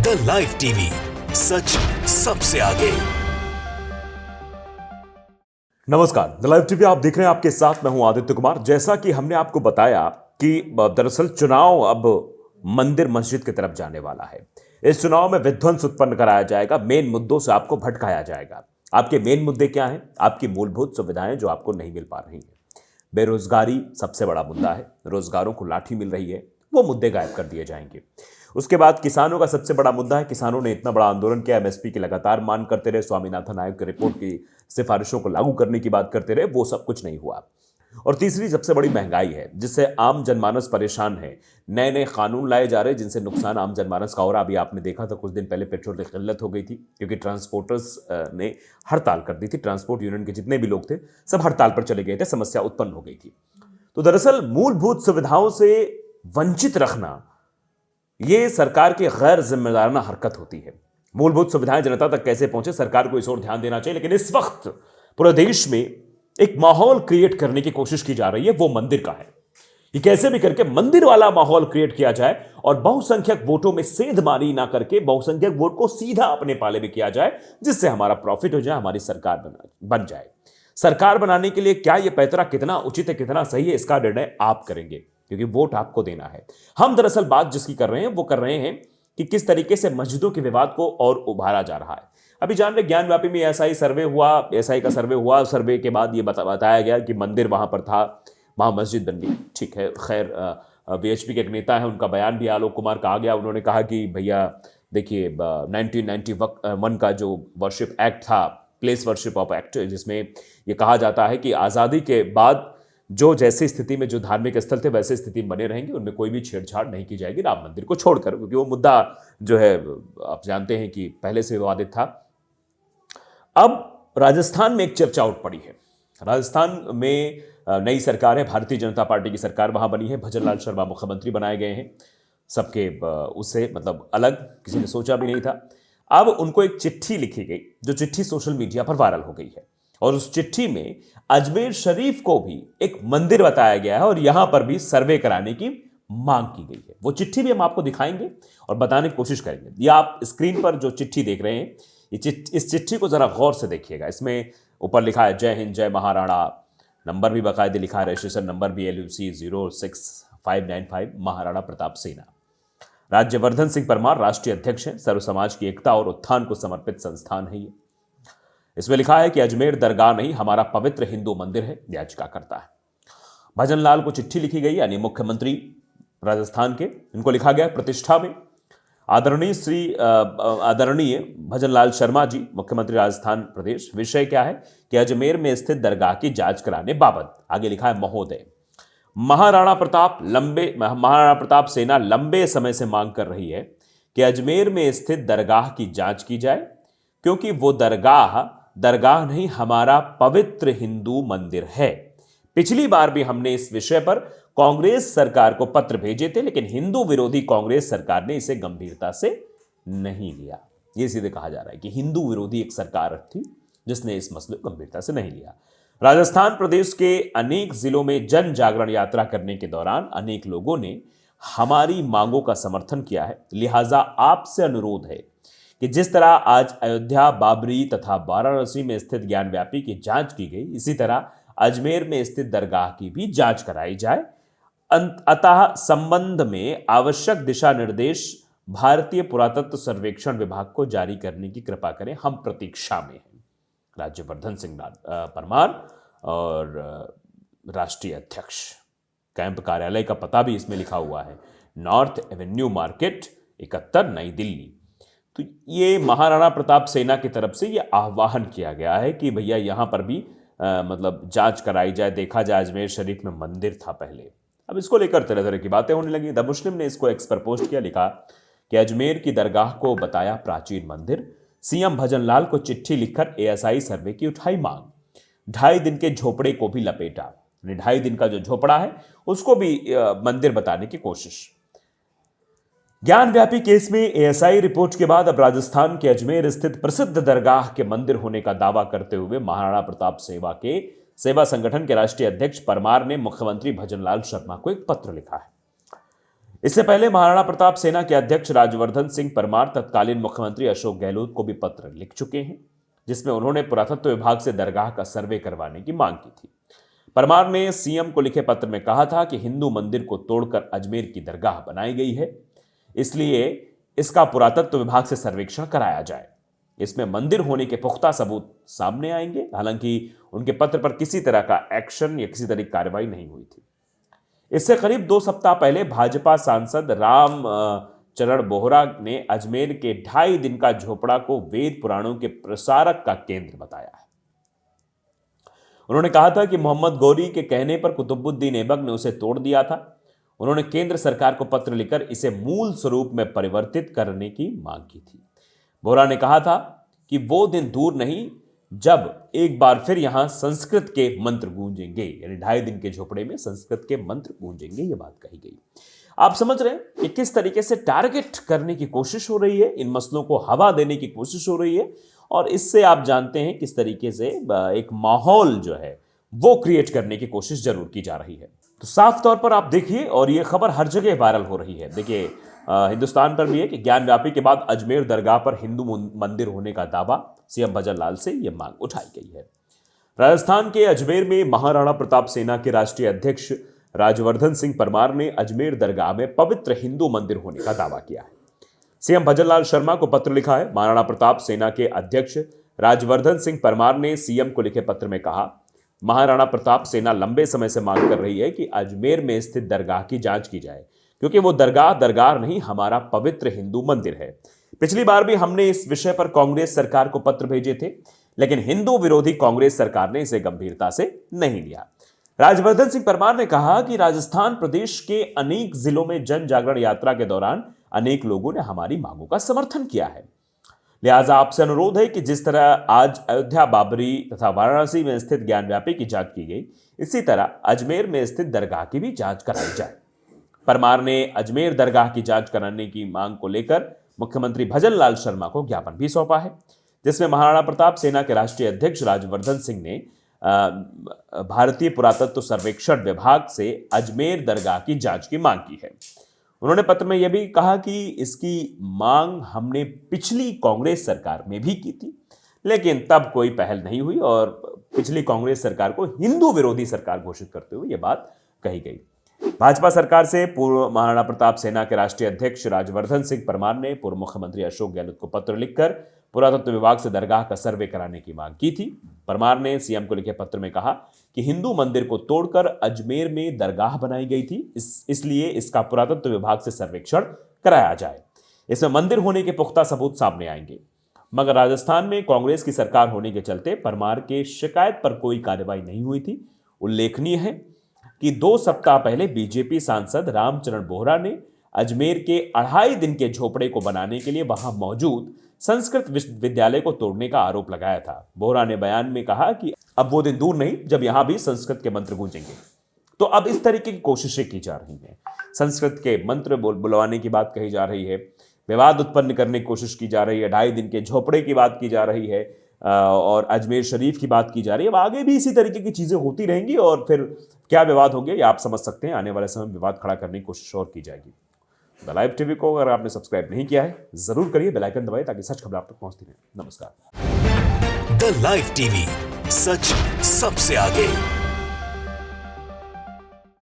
The live TV, सच सबसे आगे। नमस्कार, द लाइव टीवी आप देख रहे हैं, आपके साथ मैं हूं आदित्य कुमार। जैसा कि हमने आपको बताया कि दरअसल चुनाव अब मंदिर मस्जिद की तरफ जाने वाला है। इस चुनाव में विध्वंस उत्पन्न कराया जाएगा, मेन मुद्दों से आपको भटकाया जाएगा। आपके मेन मुद्दे क्या हैं? आपकी मूलभूत सुविधाएं जो आपको नहीं मिल पा रही हैं। बेरोजगारी सबसे बड़ा मुद्दा है, रोजगारों को लाठी मिल रही है, वो मुद्दे गायब कर दिए जाएंगे। उसके बाद किसानों का सबसे बड़ा मुद्दा है, किसानों ने इतना बड़ा आंदोलन किया, एमएसपी की लगातार मांग करते रहे, स्वामीनाथन आयोग की रिपोर्ट की सिफारिशों को लागू करने की बात करते रहे, वो सब कुछ नहीं हुआ। और तीसरी सबसे बड़ी महंगाई है, जिससे आम जनमानस परेशान है। नए नए कानून लाए जा रहे हैं जिनसे नुकसान आम जनमानस का हो रहा। अभी आपने देखा था कुछ दिन पहले पेट्रोल की किल्लत हो गई थी क्योंकि ट्रांसपोर्टर्स ने हड़ताल कर दी थी। ट्रांसपोर्ट यूनियन के जितने भी लोग थे सब हड़ताल पर चले गए थे, समस्या उत्पन्न हो गई थी। तो दरअसल मूलभूत सुविधाओं से वंचित रखना यह सरकार की गैर जिम्मेदाराना हरकत होती है। मूलभूत सुविधाएं जनता तक कैसे पहुंचे, सरकार को इस ओर ध्यान देना चाहिए। लेकिन इस वक्त पूरे देश में एक माहौल क्रिएट करने की कोशिश की जा रही है, वो मंदिर का है। ये कैसे भी करके मंदिर वाला माहौल क्रिएट किया जाए और बहुसंख्यक वोटों में सेंधमारी ना करके बहुसंख्यक वोट को सीधा अपने पाले में किया जाए, जिससे हमारा प्रॉफिट हो जाए, हमारी सरकार बन जाए। सरकार बनाने के लिए क्या यह पैतरा कितना उचित है, कितना सही है, इसका निर्णय आप करेंगे क्योंकि वोट आपको देना है। हम दरअसल बात जिसकी कर रहे हैं वो कर रहे हैं कि किस तरीके से मस्जिदों के विवाद को और उभारा जा रहा है। अभी जान रहे ज्ञानव्यापी में एसआई सर्वे हुआ, एसआई का सर्वे हुआ। सर्वे के बाद ये बताया गया कि मंदिर वहां पर था, वहां मस्जिद बन गई। ठीक है, खैर वीएचपी के एक नेता है, उनका बयान भी आलोक कुमार का आ गया। उन्होंने कहा कि भैया देखिए 1991 का जो वर्शिप एक्ट था, प्लेस वर्शिप ऑफ एक्ट, जिसमें यह कहा जाता है कि आज़ादी के बाद जो जैसी स्थिति में जो धार्मिक स्थल थे वैसे स्थिति में बने रहेंगे, उनमें कोई भी छेड़छाड़ नहीं की जाएगी राम मंदिर को छोड़कर, क्योंकि वो मुद्दा जो है आप जानते हैं कि पहले से विवादित था। अब राजस्थान में एक चर्चा उठ पड़ी है। राजस्थान में नई सरकार है, भारतीय जनता पार्टी की सरकार वहां बनी है। भजनलाल शर्मा मुख्यमंत्री बनाए गए हैं, सबके उससे मतलब अलग, किसी ने सोचा भी नहीं था। अब उनको एक चिट्ठी लिखी गई, जो चिट्ठी सोशल मीडिया पर वायरल हो गई है, और उस चिट्ठी में अजमेर शरीफ को भी एक मंदिर बताया गया है और यहां पर भी सर्वे कराने की मांग की गई है। वो चिट्ठी भी हम आपको दिखाएंगे और बताने की कोशिश करेंगे। ये आप स्क्रीन पर जो चिट्ठी देख रहे हैं, इस चिट्ठी को जरा गौर से देखिएगा। इसमें ऊपर लिखा है जय हिंद जय महाराणा, नंबर भी बाकायदे लिखा है, रजिस्ट्रेशन नंबर भी LUC 06595, महाराणा प्रताप सेना। राज्यवर्धन सिंह परमार राष्ट्रीय अध्यक्ष हैं। सर्व समाज की एकता और उत्थान को समर्पित संस्थान है ये। इसमें लिखा है कि अजमेर दरगाह नहीं, हमारा पवित्र हिंदू मंदिर है, याचिका करता है। भजनलाल को चिट्ठी लिखी गई, यानी मुख्यमंत्री राजस्थान के, इनको लिखा गया प्रतिष्ठा में। आदरणीय भजनलाल शर्मा जी, मुख्यमंत्री राजस्थान प्रदेश। विषय क्या है कि अजमेर में स्थित दरगाह की जांच कराने बाबत, आगे लिखा है महोदय, महाराणा प्रताप सेना लंबे समय से मांग कर रही है कि अजमेर में स्थित दरगाह की जांच की जाए, क्योंकि वो दरगाह नहीं, हमारा पवित्र हिंदू मंदिर है। पिछली बार भी हमने इस विषय पर कांग्रेस सरकार को पत्र भेजे थे, लेकिन हिंदू विरोधी कांग्रेस सरकार ने इसे गंभीरता से नहीं लिया। यह सीधे कहा जा रहा है कि हिंदू विरोधी एक सरकार थी जिसने इस मसले को गंभीरता से नहीं लिया। राजस्थान प्रदेश के अनेक जिलों में जन जागरण यात्रा करने के दौरान अनेक लोगों ने हमारी मांगों का समर्थन किया है। लिहाजा आपसे अनुरोध है कि जिस तरह आज अयोध्या, बाबरी तथा वाराणसी में स्थित ज्ञानव्यापी की जांच की गई, इसी तरह अजमेर में स्थित दरगाह की भी जांच कराई जाए। अतः संबंध में आवश्यक दिशा निर्देश भारतीय पुरातत्व सर्वेक्षण विभाग को जारी करने की कृपा करें, हम प्रतीक्षा में हैं। राज्यवर्धन सिंह परमार और राष्ट्रीय अध्यक्ष। कैंप कार्यालय का पता भी इसमें लिखा हुआ है, नॉर्थ एवेन्यू मार्केट 71, नई दिल्ली। तो ये महाराणा प्रताप सेना की तरफ से ये आह्वान किया गया है कि भैया यहां पर भी मतलब जांच कराई जाए, देखा जाए। अजमेर शरीफ में मंदिर था पहले, अब इसको लेकर तरह तरह की बातें होने लगी। द मुस्लिम ने इसको एक्स पर पोस्ट किया, लिखा कि अजमेर की दरगाह को बताया प्राचीन मंदिर। सीएम भजनलाल को चिट्ठी लिखकर ASI सर्वे की उठाई मांग। 2.5 दिन के झोपड़े को भी लपेटा, 2.5 दिन का जो झोपड़ा है उसको भी मंदिर बताने की कोशिश। ज्ञानव्यापी केस में ASI रिपोर्ट के बाद अब राजस्थान के अजमेर स्थित प्रसिद्ध दरगाह के मंदिर होने का दावा करते हुए महाराणा प्रताप सेवा संगठन के राष्ट्रीय अध्यक्ष परमार ने मुख्यमंत्री भजनलाल शर्मा को एक पत्र लिखा है। इससे पहले महाराणा प्रताप सेना के अध्यक्ष राजवर्धन सिंह परमार तत्कालीन मुख्यमंत्री अशोक गहलोत को भी पत्र लिख चुके हैं, जिसमें उन्होंने पुरातत्व विभाग से दरगाह का सर्वे करवाने की मांग की थी। परमार ने सीएम को लिखे पत्र में कहा था कि हिंदू मंदिर को तोड़कर अजमेर की दरगाह बनाई गई है, इसलिए इसका पुरातत्व विभाग से सर्वेक्षण कराया जाए। इसमें मंदिर होने के पुख्ता सबूत सामने आएंगे। हालांकि उनके पत्र पर किसी तरह का एक्शन या किसी तरह की कार्रवाई नहीं हुई थी। इससे करीब 2 सप्ताह पहले भाजपा सांसद राम चरण बोहरा ने अजमेर के 2.5 दिन का झोपड़ा को वेद पुराणों के प्रसारक का केंद्र बताया है। उन्होंने कहा था कि मोहम्मद गौरी के कहने पर कुतुबुद्दीन ऐबक ने उसे तोड़ दिया था। उन्होंने केंद्र सरकार को पत्र लिखकर इसे मूल स्वरूप में परिवर्तित करने की मांग की थी। बोहरा ने कहा था कि वो दिन दूर नहीं जब एक बार फिर यहां संस्कृत के मंत्र गूंजेंगे, यानी 2.5 दिन के झोपड़े में संस्कृत के मंत्र गूंजेंगे, ये बात कही गई। आप समझ रहे हैं कि किस तरीके से टारगेट करने की कोशिश हो रही है, इन मसलों को हवा देने की कोशिश हो रही है, और इससे आप जानते हैं किस तरीके से एक माहौल जो है वो क्रिएट करने की कोशिश जरूर की जा रही है। तो साफ तौर पर आप देखिए, और ये खबर हर जगह वायरल हो रही है। देखिए, हिंदुस्तान पर भी है कि ज्ञान व्यापी के बाद अजमेर दरगाह पर हिंदू मंदिर होने का दावा, सीएम भजन लाल से यह मांग उठाई गई है। राजस्थान के अजमेर में महाराणा प्रताप सेना के राष्ट्रीय अध्यक्ष राजवर्धन सिंह परमार ने अजमेर दरगाह में पवित्र हिंदू मंदिर होने का दावा किया है। सीएम भजन लाल शर्मा को पत्र लिखा है। महाराणा प्रताप सेना के अध्यक्ष राजवर्धन सिंह परमार ने सीएम को लिखे पत्र में कहा, महाराणा प्रताप सेना लंबे समय से मांग कर रही है कि अजमेर में स्थित दरगाह की जांच की जाए, क्योंकि वो दरगाह नहीं, हमारा पवित्र हिंदू मंदिर है। पिछली बार भी हमने इस विषय पर कांग्रेस सरकार को पत्र भेजे थे, लेकिन हिंदू विरोधी कांग्रेस सरकार ने इसे गंभीरता से नहीं लिया। राजवर्धन सिंह परमार ने कहा कि राजस्थान प्रदेश के अनेक जिलों में जन जागरण यात्रा के दौरान अनेक लोगों ने हमारी मांगों का समर्थन किया है। लिहाजा आपसे अनुरोध है कि जिस तरह आज अयोध्या, बाबरी तथा वाराणसी में स्थित ज्ञानव्यापी की जांच की गई, इसी तरह अजमेर में स्थित दरगाह की भी जांच कराई जाए। परमार ने अजमेर दरगाह की जांच कराने की मांग को लेकर मुख्यमंत्री भजन लाल शर्मा को ज्ञापन भी सौंपा है, जिसमें महाराणा प्रताप सेना के राष्ट्रीय अध्यक्ष राजवर्धन सिंह ने भारतीय पुरातत्व सर्वेक्षण विभाग से अजमेर दरगाह की जांच की मांग की है। उन्होंने पत्र में यह भी कहा कि इसकी मांग हमने पिछली कांग्रेस सरकार में भी की थी, लेकिन तब कोई पहल नहीं हुई और पिछली कांग्रेस सरकार को हिंदू विरोधी सरकार घोषित करते हुए यह बात कही गई। भाजपा सरकार से पूर्व महाराणा प्रताप सेना के राष्ट्रीय अध्यक्ष राजवर्धन सिंह परमार ने पूर्व मुख्यमंत्री अशोक गहलोत को पत्र लिखकर पुरातत्व विभाग से दरगाह का सर्वे कराने की मांग की थी। परमार ने सीएम को लिखे पत्र में कहा कि हिंदू मंदिर को तोड़कर अजमेर में दरगाह बनाई गई थी, इसलिए इसका पुरातत्व विभाग से सर्वेक्षण कराया जाए। इसमें मंदिर होने के पुख्ता सबूत सामने आएंगे। मगर राजस्थान में कांग्रेस की सरकार होने के चलते परमार के शिकायत पर कोई कार्रवाई नहीं हुई थी। उल्लेखनीय है कि 2 सप्ताह पहले बीजेपी सांसद रामचरण बोहरा ने अजमेर के 2.5 दिन के झोपड़े को बनाने के लिए वहां मौजूद संस्कृत विश्वविद्यालय को तोड़ने का आरोप लगाया था। बोहरा ने बयान में कहा कि अब वो दिन दूर नहीं जब यहां भी संस्कृत के मंत्र गूंजेंगे। तो अब इस तरीके की कोशिशें की जा रही हैं। संस्कृत के मंत्र बुलवाने की बात कही जा रही है, विवाद उत्पन्न करने की कोशिश की जा रही है, 2.5 दिन के झोपड़े की बात की जा रही है और अजमेर शरीफ की बात की जा रही है। अब आगे भी इसी तरीके की चीजें होती रहेंगी और फिर क्या विवाद होंगे ये आप समझ सकते हैं। आने वाले समय में विवाद खड़ा करने की कोशिश और की जाएगी। द लाइव टीवी को अगर आपने सब्सक्राइब नहीं किया है जरूर करिए, बेल आइकन दबाइए ताकि सच खबर आप तक पहुंचती रहे। नमस्कार। द लाइव टीवी, सच सबसे आगे।